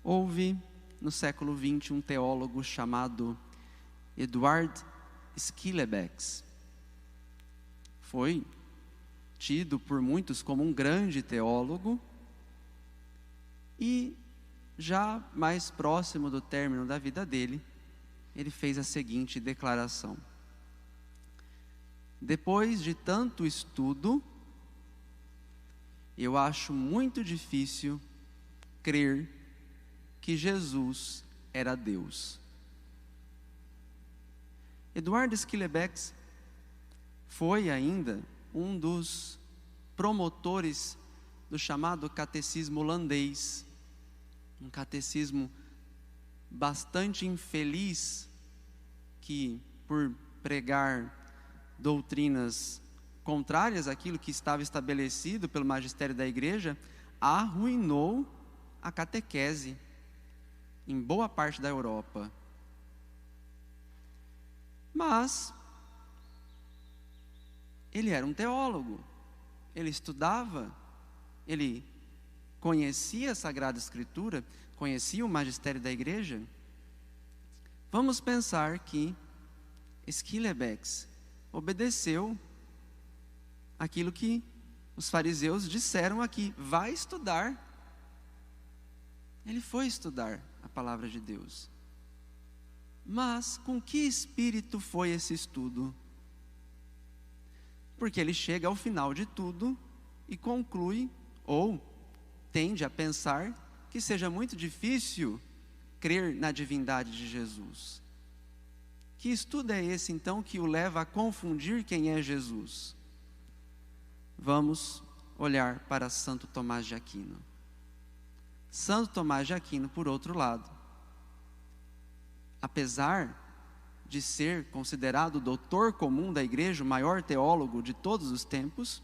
Houve, no século XX, um teólogo chamado Eduard Schillebeeckx. Foi tido por muitos como um grande teólogo e, já mais próximo do término da vida dele, ele fez a seguinte declaração: depois de tanto estudo, eu acho muito difícil crer que Jesus era Deus. Eduard Schillebeeckx foi ainda um dos promotores do chamado catecismo holandês, um catecismo bastante infeliz, que por pregar doutrinas contrárias àquilo que estava estabelecido pelo magistério da igreja, arruinou a catequese em boa parte da Europa. Mas ele era um teólogo, ele estudava, ele conhecia a Sagrada Escritura, conhecia o magistério da igreja. Vamos pensar que Schillebeeckx obedeceu aquilo que os fariseus disseram aqui: vai estudar. Ele foi estudar a palavra de Deus. Mas com que espírito foi esse estudo? Porque ele chega ao final de tudo e conclui, ou tende a pensar, que seja muito difícil crer na divindade de Jesus. Que estudo é esse então que o leva a confundir quem é Jesus? Vamos olhar para Santo Tomás de Aquino. Santo Tomás de Aquino, por outro lado, apesar de ser considerado o doutor comum da igreja, o maior teólogo de todos os tempos,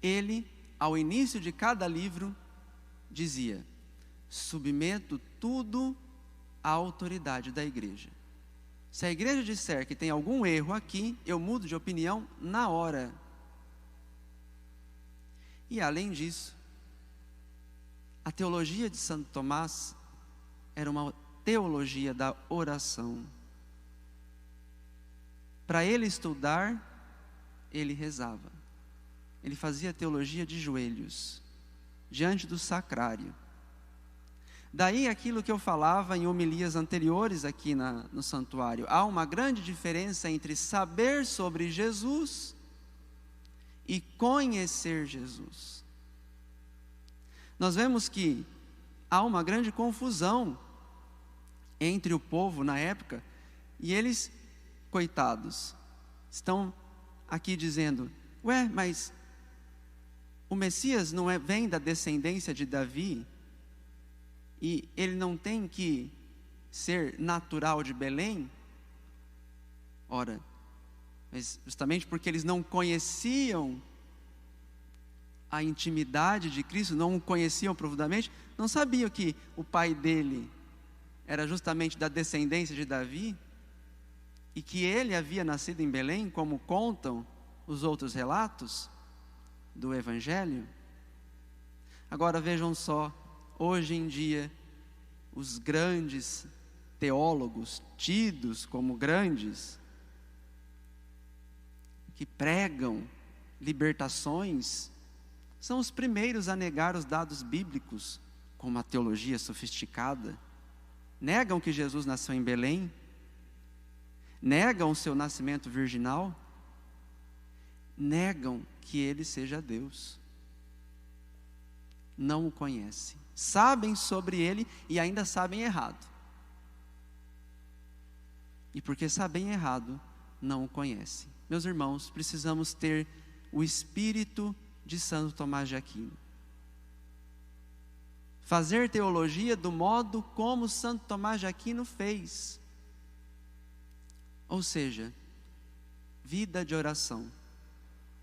ele, ao início de cada livro, dizia: submeto tudo à autoridade da igreja. Se a igreja disser que tem algum erro aqui, eu mudo de opinião na hora. E além disso, a teologia de Santo Tomás era uma teologia da oração. Para ele estudar, ele rezava. Ele fazia teologia de joelhos, diante do sacrário. Daí aquilo que eu falava em homilias anteriores aqui no santuário. Há uma grande diferença entre saber sobre Jesus e conhecer Jesus. Nós vemos que há uma grande confusão entre o povo na época, e eles, coitados, estão aqui dizendo: ué, mas o Messias não vem da descendência de Davi, e ele não tem que ser natural de Belém? Ora, mas justamente porque eles não conheciam a intimidade de Cristo, não o conheciam profundamente, não sabiam que o pai dele era justamente da descendência de Davi, e que ele havia nascido em Belém, como contam os outros relatos do Evangelho. Agora vejam só, hoje em dia, os grandes teólogos, tidos como grandes, que pregam libertações, são os primeiros a negar os dados bíblicos com uma teologia sofisticada. Negam que Jesus nasceu em Belém, negam o seu nascimento virginal, negam que ele seja Deus. Não o conhecem, sabem sobre ele e ainda sabem errado. E porque sabem errado, não o conhecem. Meus irmãos, precisamos ter o espírito de Santo Tomás de Aquino. Fazer teologia do modo como Santo Tomás de Aquino fez. Ou seja, vida de oração.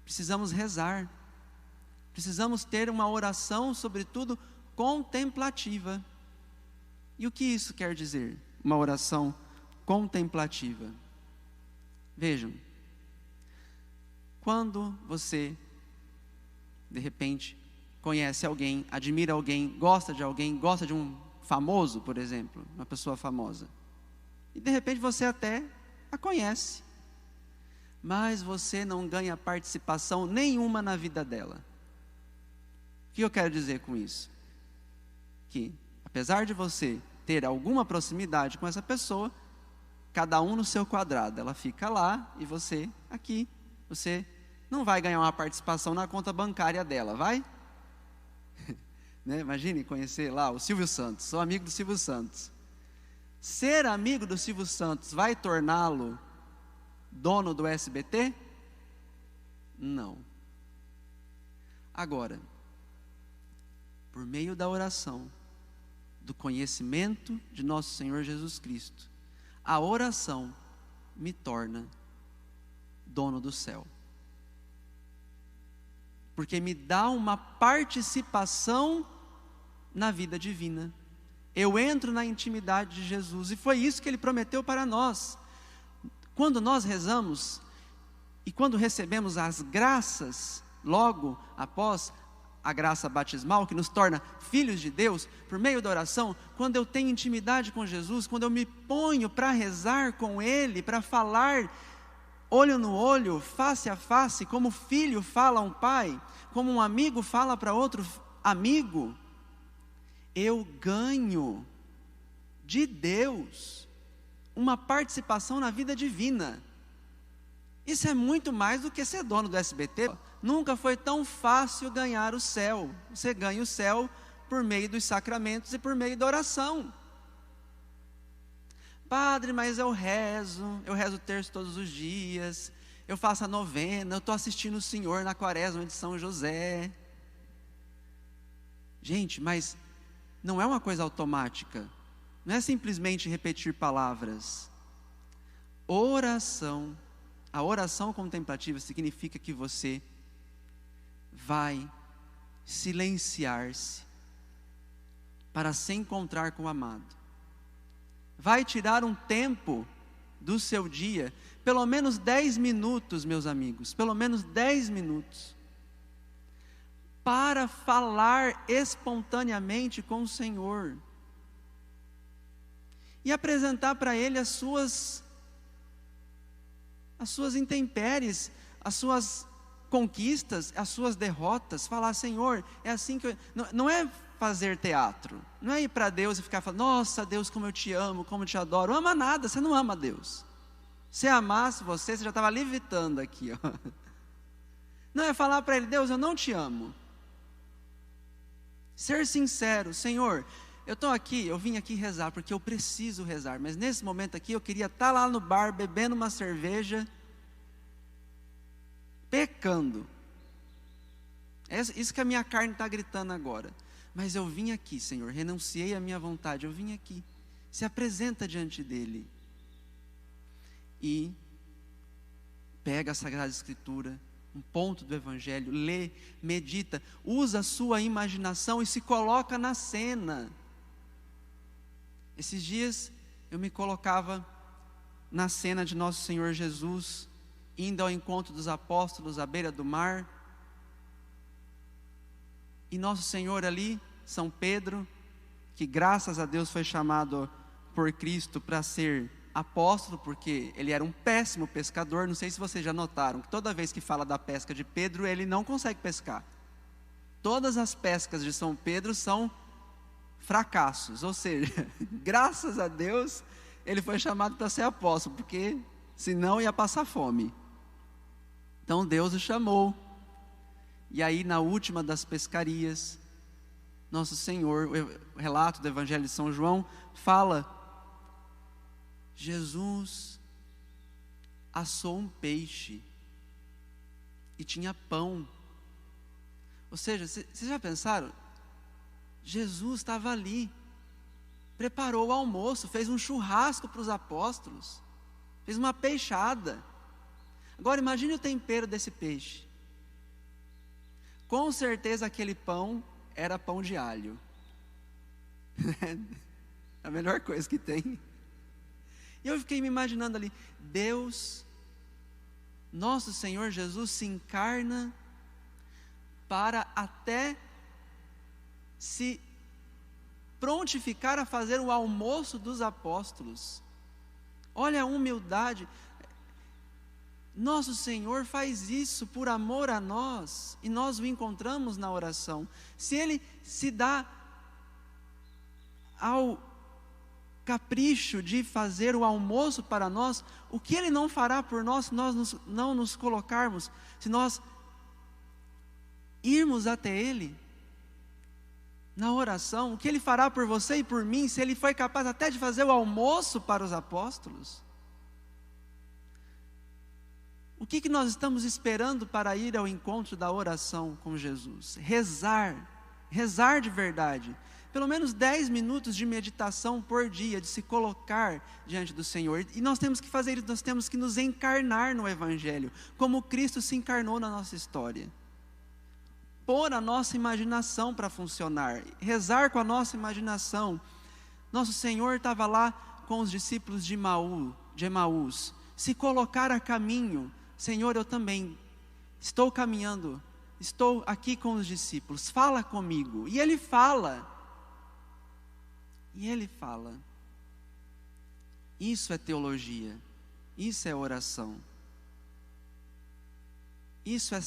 Precisamos rezar. Precisamos ter uma oração, sobretudo, contemplativa. E o que isso quer dizer? Uma oração contemplativa. Vejam, quando você, de repente, conhece alguém, admira alguém, gosta de um famoso, por exemplo, uma pessoa famosa. E de repente você até a conhece, mas você não ganha participação nenhuma na vida dela. O que eu quero dizer com isso? Que apesar de você ter alguma proximidade com essa pessoa, cada um no seu quadrado, ela fica lá e você aqui. Você não vai ganhar uma participação na conta bancária dela, vai? Né? Imagine conhecer lá o Silvio Santos, sou amigo do Silvio Santos. Ser amigo do Silvio Santos vai torná-lo dono do SBT? Não. Agora, por meio da oração, do conhecimento de nosso Senhor Jesus Cristo, a oração me torna dono do céu. Porque me dá uma participação na vida divina. Eu entro na intimidade de Jesus, e foi isso que Ele prometeu para nós. Quando nós rezamos, e quando recebemos as graças, logo após a graça batismal, que nos torna filhos de Deus, por meio da oração, quando eu tenho intimidade com Jesus, quando eu me ponho para rezar com Ele, para falar olho no olho, face a face, como filho fala a um pai, como um amigo fala para outro amigo, eu ganho de Deus uma participação na vida divina. Isso é muito mais do que ser dono do SBT. Nunca foi tão fácil ganhar o céu. Você ganha o céu por meio dos sacramentos e por meio da oração. Padre, mas eu rezo o terço todos os dias, eu faço a novena, eu estou assistindo o Senhor na quaresma de São José. Gente, mas não é uma coisa automática, não é simplesmente repetir palavras. Oração, a oração contemplativa significa que você vai silenciar-se para se encontrar com o amado. Vai tirar um tempo do seu dia, pelo menos 10 minutos, meus amigos, pelo menos 10 minutos, para falar espontaneamente com o Senhor e apresentar para Ele as suas intempéries, as suas conquistas, as suas derrotas. Falar: Senhor, é assim que eu... Não é fazer teatro, não é ir para Deus e ficar falando: nossa Deus, como eu te amo, como eu te adoro. Não ama nada, você não ama Deus. Se amasse você já estava levitando aqui, ó. Não, é falar para Ele: Deus, eu não te amo. Ser sincero: Senhor, eu vim aqui rezar porque eu preciso rezar, mas nesse momento aqui eu queria estar lá no bar bebendo uma cerveja, pecando. É isso que a minha carne está gritando agora. Mas eu vim aqui, Senhor, renunciei à minha vontade, eu vim aqui. Se apresenta diante dEle e pega a Sagrada Escritura, um ponto do Evangelho, lê, medita, usa a sua imaginação e se coloca na cena. Esses dias eu me colocava na cena de nosso Senhor Jesus, indo ao encontro dos apóstolos à beira do mar, e nosso Senhor ali, São Pedro, que graças a Deus foi chamado por Cristo para ser apóstolo, porque ele era um péssimo pescador. Não sei se vocês já notaram, que toda vez que fala da pesca de Pedro, ele não consegue pescar. Todas as pescas de São Pedro são fracassos, ou seja, graças a Deus, ele foi chamado para ser apóstolo, porque senão ia passar fome. Então Deus o chamou. E aí, na última das pescarias, nosso Senhor, o relato do Evangelho de São João, fala: Jesus assou um peixe e tinha pão. Ou seja, vocês já pensaram? Jesus estava ali, preparou o almoço, fez um churrasco para os apóstolos, fez uma peixada. Agora imagine o tempero desse peixe. Com certeza aquele pão era pão de alho. A melhor coisa que tem. E eu fiquei me imaginando ali, Deus, nosso Senhor Jesus, se encarna para até se prontificar a fazer o almoço dos apóstolos. Olha a humildade. Nosso Senhor faz isso por amor a nós, e nós o encontramos na oração. Se Ele se dá ao capricho de fazer o almoço para nós, o que Ele não fará por nós se nós não nos colocarmos, se nós irmos até Ele na oração? O que Ele fará por você e por mim, se Ele foi capaz até de fazer o almoço para os apóstolos? O que nós estamos esperando para ir ao encontro da oração com Jesus? Rezar de verdade. Pelo menos 10 minutos de meditação por dia, de se colocar diante do Senhor. E nós temos que fazer isso, nós temos que nos encarnar no Evangelho, como Cristo se encarnou na nossa história. Pôr a nossa imaginação para funcionar, rezar com a nossa imaginação. Nosso Senhor estava lá com os discípulos de Emaús, se colocar a caminho. Senhor, eu também estou caminhando, estou aqui com os discípulos, fala comigo. E Ele fala. Isso é teologia, isso é oração, isso é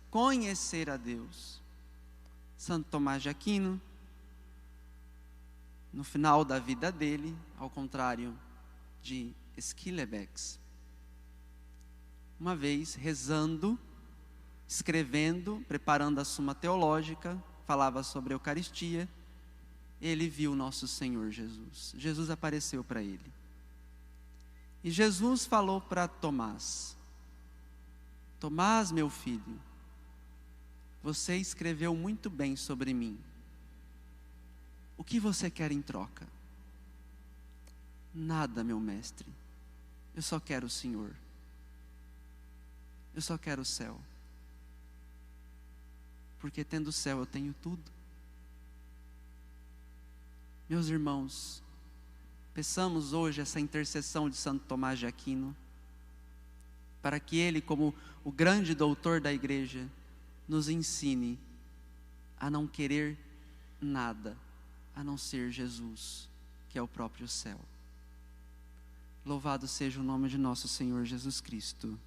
conhecer a Deus. Santo Tomás de Aquino, no final da vida dele, ao contrário de Schillebeeckx, uma vez rezando, escrevendo, preparando a Suma Teológica, falava sobre a Eucaristia, ele viu nosso Senhor Jesus. Jesus apareceu para ele. E Jesus falou para Tomás: Tomás, meu filho, você escreveu muito bem sobre mim. O que você quer em troca? Nada, meu mestre. Eu só quero o Senhor. Eu só quero o céu. Porque tendo o céu eu tenho tudo. Meus irmãos, peçamos hoje essa intercessão de Santo Tomás de Aquino, para que ele, como o grande doutor da igreja, nos ensine a não querer nada, a não ser Jesus, que é o próprio céu. Louvado seja o nome de nosso Senhor Jesus Cristo.